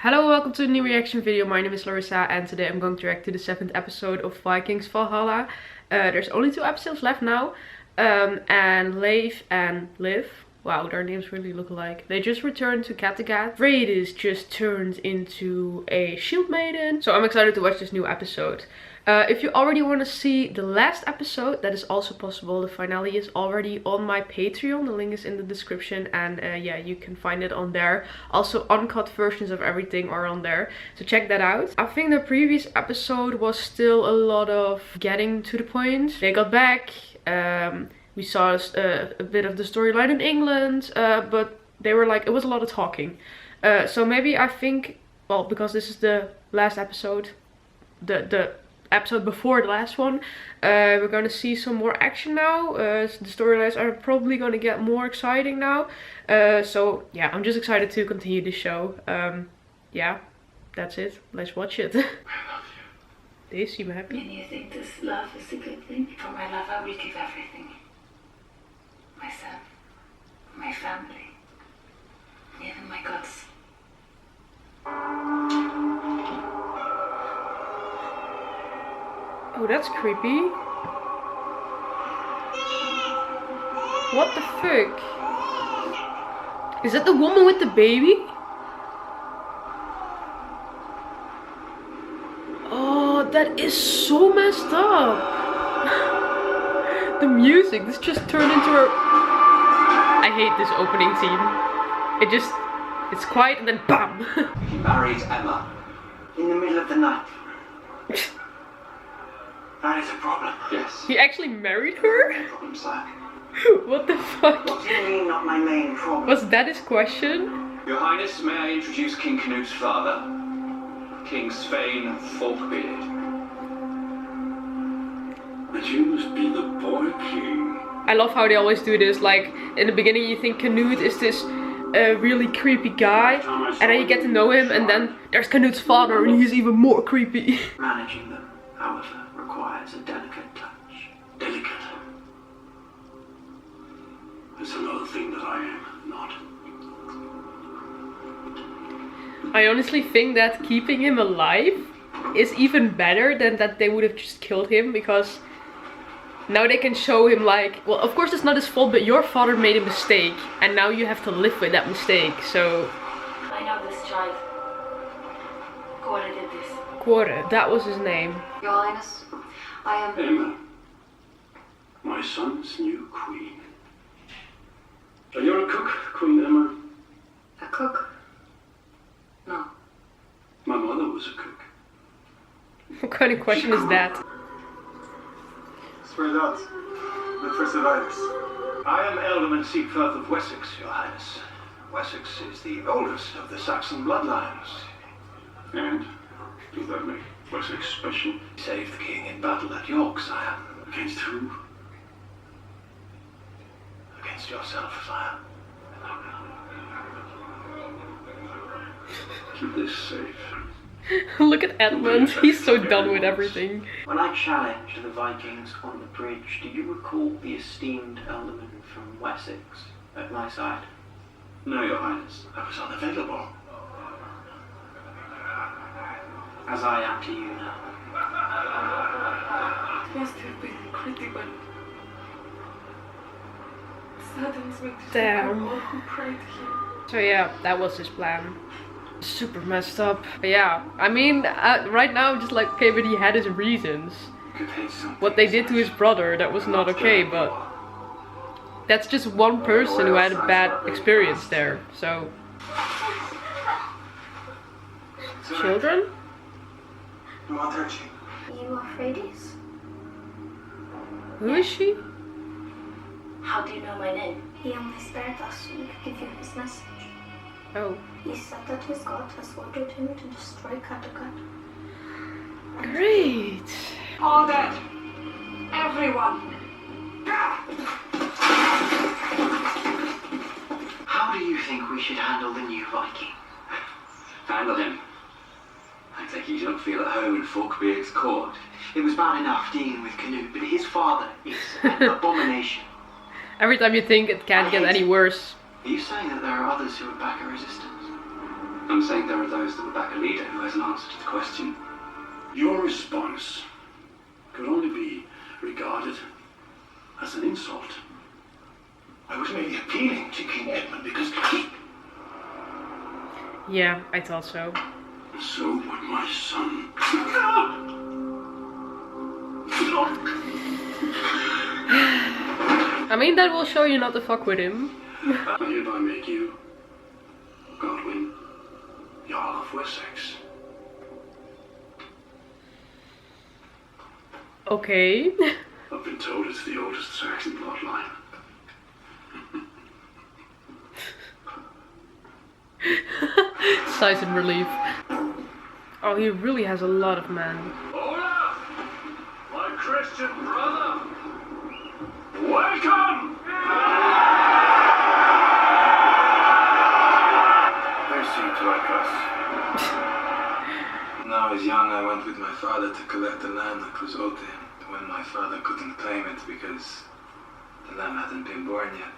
Hello, welcome to a new reaction video. My name is Larissa and today I'm going to react to the 7th episode of Vikings Valhalla. There's only 2 episodes left now. And Leif and Liv, wow, their names really look alike. They just returned to Kattegat. Freydis just turned into a shield maiden. So I'm excited to watch this new episode. If you already want to see the last episode, that is also possible. The finale is already on my Patreon. The link is in the description and yeah, you can find it on there. Also uncut versions of everything are on there, so check that out. I think the previous episode was still a lot of getting to the point. They got back, we saw a bit of the storyline in England, but they were like, it was a lot of talking. So maybe I think, well, because this is the last episode, the episode before the last one, we're gonna see some more action now. The storylines are probably gonna get more exciting now, so yeah, I'm just excited to continue the show. Yeah, that's it, let's watch it. I love you. Do you seem happy? And you think this love is a good thing? For my love I will give everything. My son, my family, even my gods. Oh, that's creepy. What the fuck? Is that the woman with the baby? Oh, that is so messed up. The music, this just turned into a... I hate this opening scene. It's quiet and then BAM! He married Emma in the middle of the night. That is a problem. Yes. He actually married her? Problem, sir. What the fuck? What do you mean, not my main problem? Was that his question? Your Highness, may I introduce King Canut's father, King Svein Folkbeard. But you must be the boy king. I love how they always do this. Like, in the beginning you think Canute is this really creepy guy, and then you get to know him, and then there's Canut's father, and he's even more creepy. Managing them, however, requires a delicate touch. Delicate. There's another thing that I am not. I honestly think that keeping him alive is even better than that they would have just killed him, because now they can show him like, well, of course it's not his fault, but your father made a mistake and now you have to live with that mistake, so... I know this child. Kåre did this. Kåre, that was his name. Your Highness, I am... Emma, my son's new queen. And you're a cook, Queen Emma? A cook? No. My mother was a cook. What kind of question is that? Spread out. Look for survivors. I am Ealdorman Siegfried of Wessex, Your Highness. Wessex is the oldest of the Saxon bloodlines. And does that make Wessex special? He saved the king in battle at York, sire. Against who? Against yourself, sire. Keep this safe. Look at Edmund, he's so done with everything. When I challenged the Vikings on the bridge, do you recall the esteemed ealdorman from Wessex at my side? No, Your Highness. I was unavailable. As I am to you now. It must have been critical. Saddens me to Damn. all who pray to him. So yeah, that was his plan. Super messed up. But yeah, I mean, right now I'm just like, okay, but he had his reasons. What they did to his brother, that was not okay, but that's just one person who had a bad experience there, so... Children? You want her, Chief? You are Freydis? Who is she? How do you know my name? He only spared us so we could give you his message. Oh. He said that his god has ordered him to destroy Kattegat. Great! All dead. Everyone. How do you think we should handle the new Viking? Handle him. I take it you don't feel at home in Folkbeard's court. It was bad enough dealing with Canute, but his father is an abomination. Every time you think it can't get any worse. Are you saying that there are others who would back a resistance? I'm saying there are those that would back a leader who has an answer to the question. Your response could only be regarded as an insult. I was merely appealing to King Edmund because he... Yeah, I thought so. So would my son. I mean, that will show you not to fuck with him. I hereby make you, Godwin, Jarl of Wessex. Okay. I've been told it's the oldest Saxon bloodline. Sighs in relief. Oh, he really has a lot of men. Olaf, my Christian brother, welcome! They seem to like us. When I was young, I went with my father to collect the land that was owed to him. When my father couldn't claim it because the lamb hadn't been born yet.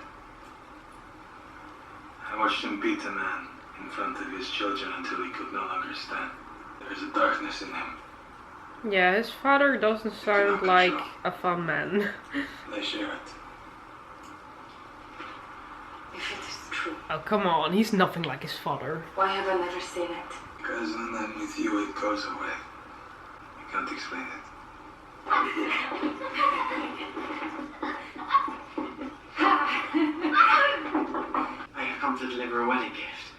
I watched him beat a man in front of his children until he could no longer stand. There's a darkness in him. Yeah, his father doesn't sound like a fun man. They share it. If it is true, Oh, come on, he's nothing like his father. why have I never seen it? Because when I'm with you, it goes away. I can't explain it. I have come to deliver a wedding gift.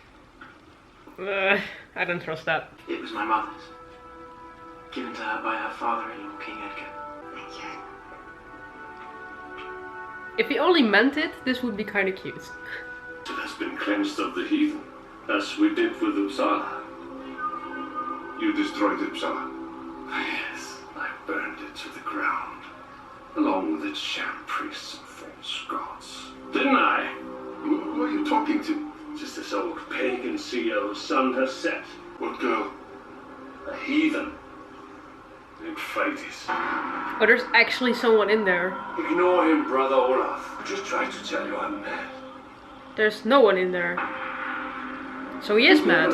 I don't trust that. It was my mother's. Given to her by her father-in-law, King Edgar. Thank you. If he only meant it, this would be kind of cute. It has been cleansed of the heathen, as we did with Uppsala. You destroyed Uppsala? Yes, I burned it to the ground, along with its sham priests and false gods. Didn't I? Who are you talking to? Just this old pagan CEO's son has set. What girl? A heathen. Euphrates. Oh, there's actually someone in there. Ignore him, brother Olaf. I'm just trying to tell you I'm mad. There's no one in there. So he is mad.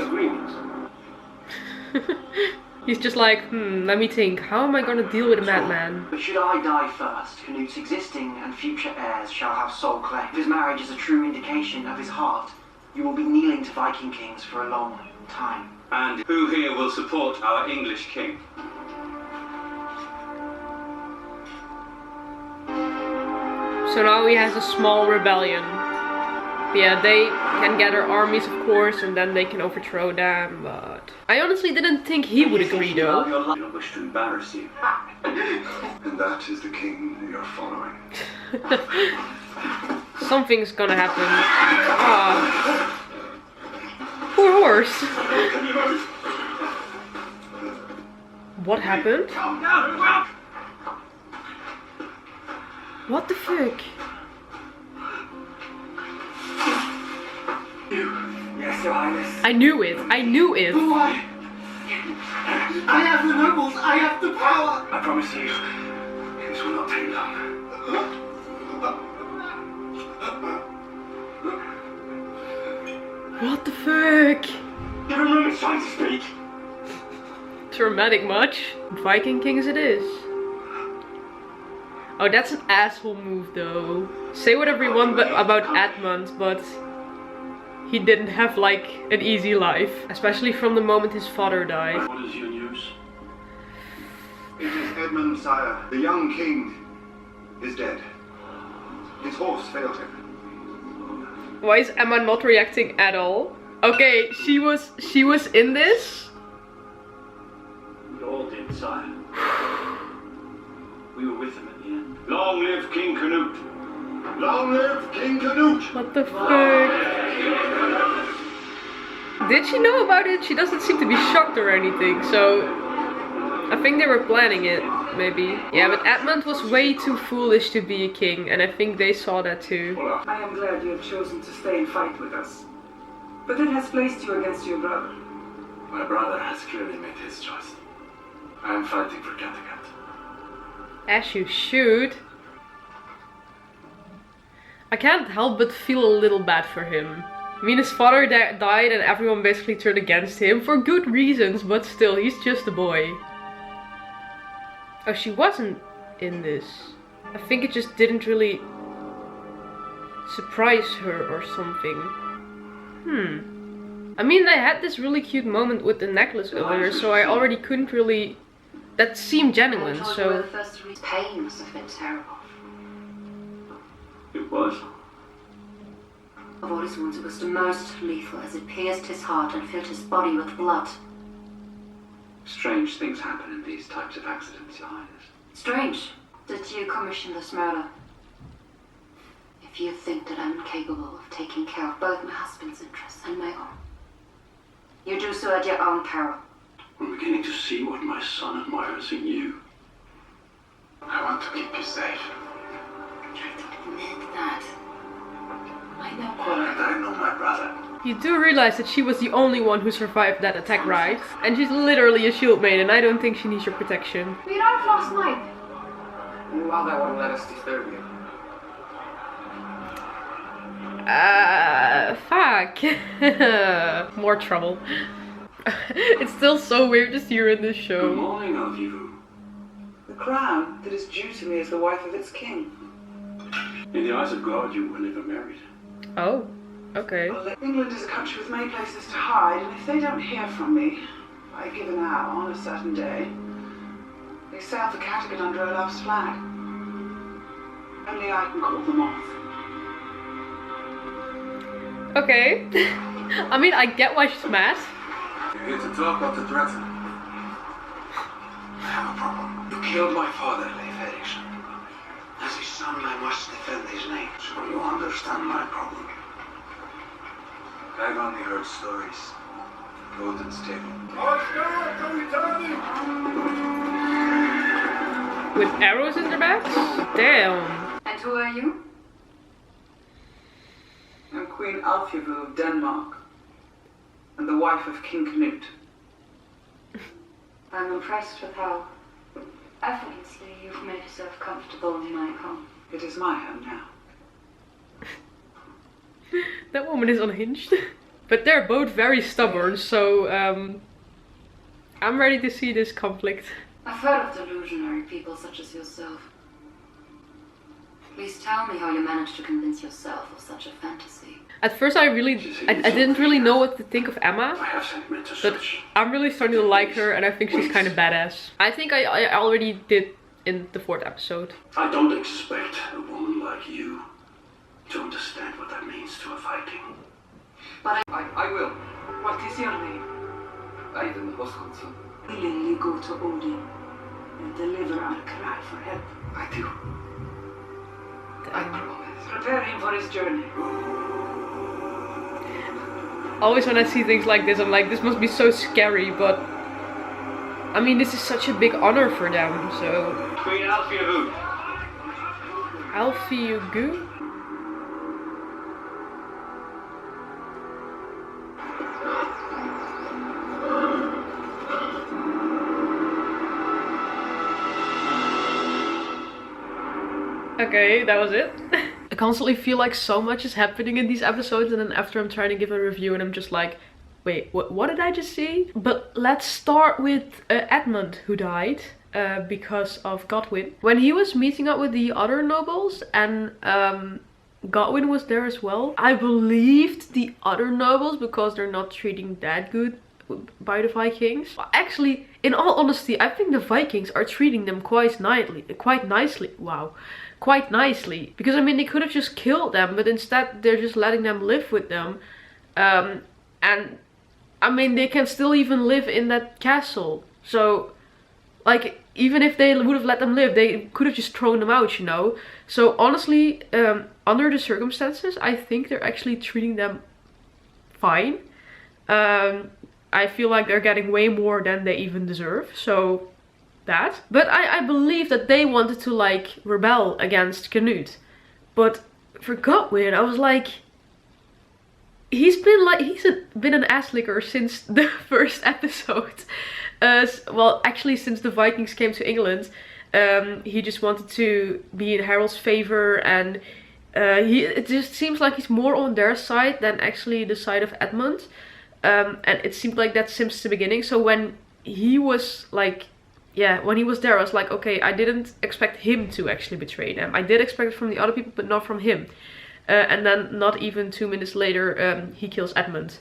He's just like, let me think. How am I gonna deal with a madman? But should I die first, Canute's existing and future heirs shall have sole claim. If his marriage is a true indication of his heart, you will be kneeling to Viking kings for a long time. And who here will support our English king? So now he has a small rebellion. Yeah, they can gather armies, of course, and then they can overthrow them, but... I honestly didn't think he would agree, though. I do not wish to embarrass you. And that is the king you're following. Something's gonna happen. Ah. Poor horse. What happened? What the fuck? Yes, Your Highness. I knew it. I knew it. Why? I have the nobles. I have the power. I promise you, this will not take long. What the fuck? Give him room, it's trying to speak. Dramatic much? Viking Kings it is. Oh, that's an asshole move though. Say whatever you want about Edmund, but he didn't have like an easy life. Especially from the moment his father died. What is your news? It is Edmund, sire. The young king is dead. His horse failed him. Why is Emma not reacting at all? Okay, she was in this? We all did, sire. We were with him at the end. Long live King Canute! Long live King Canute! What the fuck? Did she know about it? She doesn't seem to be shocked or anything, so I think they were planning it, maybe. Yeah, but Edmund was way too foolish to be a king, and I think they saw that too. I am glad you have chosen to stay and fight with us. But it has placed you against your brother. My brother has clearly made his choice. I am fighting for Kattegat. As you should. I can't help but feel a little bad for him. I mean, his father died and everyone basically turned against him for good reasons, but still, he's just a boy. Oh, she wasn't in this. I think it just didn't really surprise her or something. I mean, they had this really cute moment with the necklace earlier, so I already couldn't really... That seemed genuine, so... The first pain must have been terrible. It was. Of all his wounds, it was the most lethal, as it pierced his heart and filled his body with blood. Strange things happen in these types of accidents, Your Highness. Strange that you commissioned this murder. If you think that I'm incapable of taking care of both my husband's interests and my own, you do so at your own peril. I'm beginning to see what my son admires in you. I want to keep you safe. I don't need that. I know And Connor. I know my brother. You do realize that she was the only one who survived that attack, right? And she's literally a shield maiden. I don't think she needs your protection. We arrived last night. Your mother won't let us disturb you. Fuck. More trouble. It's still so weird to see her in this Good show. morning, Alhawal. The crown that is due to me as the wife of its king. In the eyes of God, you were never married. Oh, okay. Well, England is a country with many places to hide, and if they don't hear from me by a given hour on a certain day, they sail for Kattegat under Olaf's flag. Only I can call them off. Okay. I mean, I get why she's mad. You're here to talk or to threaten? I have a problem. You killed my father, Leif Erikson. As his son, I must defend his name. So you understand my problem. I've only heard stories. Odin's table. With arrows in their backs? Damn. And who are you? I'm Queen Alfhild of Denmark, and the wife of King Canute. I'm impressed with how effortlessly you've made yourself comfortable in my home. It is my home now. That woman is unhinged. But they're both very stubborn, so I'm ready to see this conflict. I've heard of delusionary people such as yourself. Please tell me how you managed to convince yourself of such a fantasy. At first I didn't really know what to think of Emma, I have sentimental but search. I'm really starting to like her and I think she's kind of badass. I think I already did in the 4th episode. I don't expect a woman like you to understand what that means to a Viking. But I will. What is your name? Aiden Hoskonson. Willingly go to Odin and deliver our cry for help. I do. I promise. Prepare him for his journey. Always when I see things like this, I'm like, this must be so scary, but I mean, this is such a big honor for them, so... Queen Alfhild. Alfhild? Okay, that was it. I constantly feel like so much is happening in these episodes, and then after I'm trying to give a review and I'm just like, wait, what did I just see? But let's start with Edmund, who died because of Godwin. When he was meeting up with the other nobles and Godwin was there as well, I believed the other nobles because they're not treating that good by the Vikings. Actually, in all honesty, I think the Vikings are treating them quite nicely. Wow. Quite nicely. Because I mean, they could have just killed them, but instead they're just letting them live with them. And I mean, they can still even live in that castle. So, like, even if they would have let them live, they could have just thrown them out, you know. So honestly, under the circumstances, I think they're actually treating them fine. I feel like they're getting way more than they even deserve, so that. But I believe that they wanted to, like, rebel against Canute. But for Godwin, I was like, he's been an ass licker since the 1st episode. Well, actually, since the Vikings came to England, he just wanted to be in Harold's favor, and it just seems like he's more on their side than actually the side of Edmund. And it seemed like that since the beginning. So when he was like, yeah, when he was there, I was like, okay, I didn't expect him to actually betray them. I did expect it from the other people, but not from him. And then not even 2 minutes later, he kills Edmund.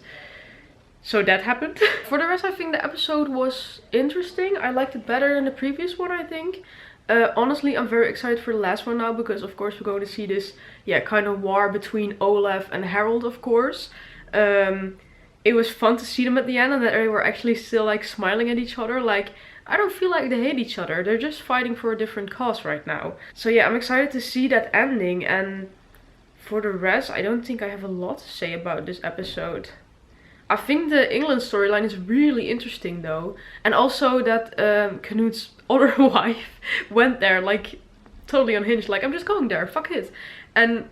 So that happened. For the rest, I think the episode was interesting. I liked it better than the previous one, I think. Honestly, I'm very excited for the last one now, because of course we're going to see this, yeah, kind of war between Olaf and Harold, of course. It was fun to see them at the end, and that they were actually still like smiling at each other. Like, I don't feel like they hate each other. They're just fighting for a different cause right now. So yeah, I'm excited to see that ending. And for the rest, I don't think I have a lot to say about this episode. I think the England storyline is really interesting though. And also that Canute's other wife went there like totally unhinged. Like, I'm just going there, fuck it. And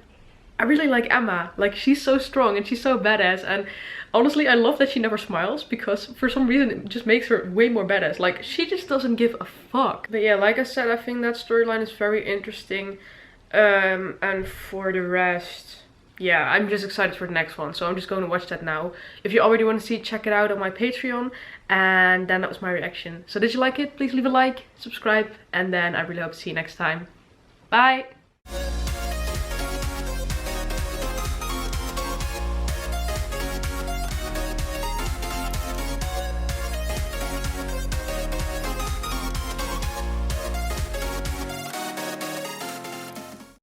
I really like Emma. Like, she's so strong and she's so badass. And honestly, I love that she never smiles, because for some reason it just makes her way more badass. Like, she just doesn't give a fuck. But yeah, like I said, I think that storyline is very interesting. And for the rest, yeah, I'm just excited for the next one. So I'm just going to watch that now. If you already want to see it, check it out on my Patreon. And then that was my reaction. So did you like it? Please leave a like, subscribe. And then I really hope to see you next time. Bye!